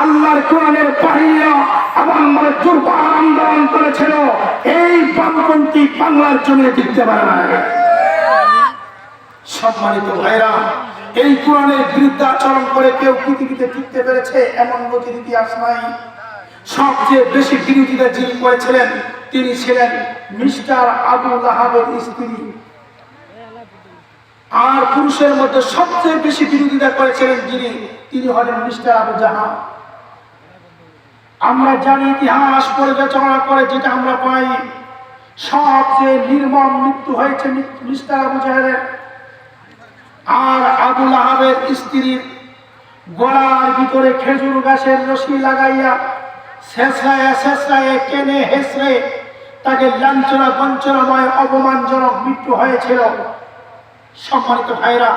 আল্লাহর কোরআনের বাহিরা এবং দুর্বার আন্দোলন করেছিল, এই বামপন্থী বাংলার জমিনে টিকতে পারে না। সম্মানিত ভাইরা, এই কোরআনের বিরুদ্ধে আচরণ করে কেউ পৃথিবীতে টিকতে পেরেছে এমন নজির ইতিহাস নাই। সবচেয়ে বেশি বিরোধিতা যিনি করেছিলেন তিনি ছিলেন মিস্টার আবু লাহাবের স্ত্রী। আর পুরুষের মধ্যে সবচেয়ে বেশি বিরোধিতা করেছিলেন তিনি হলেন মিস্টার আবু জাহাল। আমরা জানি ইতিহাস পর্যালোচনা করে যেটা আমরা পাই, সবচেয়ে নির্মম মৃত্যু হয়েছে মিস্টার আবু জাহেলের। আর আবু লাহাবের স্ত্রীর গলার ভিতরে খেজুর গাছের রশি লাগাইয়া শেষরায় কেনে হেসরে তাকে লাঞ্ছনা বঞ্চনাময় অপমানজনক মৃত্যু হয়েছিল। সম্মানিত ভাইরা,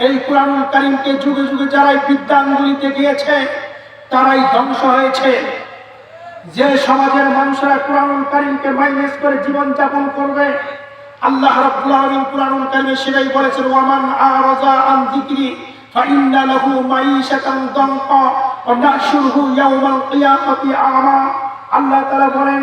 এই কুরআনুল কারীমকে যুগে যুগে যারাই বিদ্যাঙ্গুলিতে গিয়েছে তারাই ধ্বংস হয়েছে। যে সমাজের মানুষরা কুরআনুল কারীমকে মাইনাস করে জীবন যাপন করবে, আল্লাহ রাব্বুল আলামিন কুরআনুল কারীমে সেটাই বলেছেন, ওয়ামান আরাযা আন যিকরি ফাইন্না লাহু মাঈশাতান দানকা ওয়া নাহশুরুহু ইয়াওমাল কিয়ামাতি আমা। আল্লাহ তাআলা বলেন,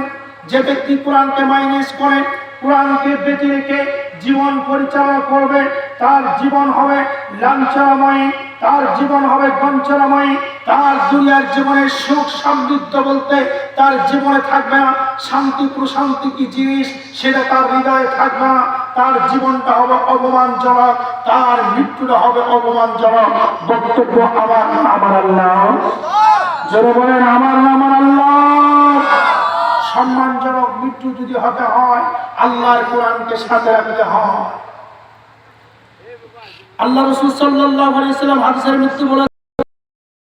যে ব্যক্তি কোরআনকে মাইনাস করে, কোরআনকে বেঁচে রেখে জীবন পরিচালনা করবে, তার জীবন হবে লাঞ্ছনাময়, তার জীবন হবে বঞ্চনাময়, তার দুনিয়ার জীবনে সুখ সমৃদ্ধ বলতে তার জীবনে থাকবে না। শান্তি প্রশান্তি কি জিনিস সেটা তার হৃদয়ে থাকবে না। তার জীবনটা হবে অপমানজনক, তার মৃত্যুটা হবে অপমানজনক। বক্তব্য আমার আল্লাহ, জোরে বলেন আমার আল্লাহ। সম্মানজনক মৃত্যু যদি হতে হয় আল্লাহর কোরআনকে সাথে রাখতে হয়। আল্লাহ রাসূল সাল্লাল্লাহু আলাইহি ওয়াসাল্লাম হাদিসের মৃত্যু বলে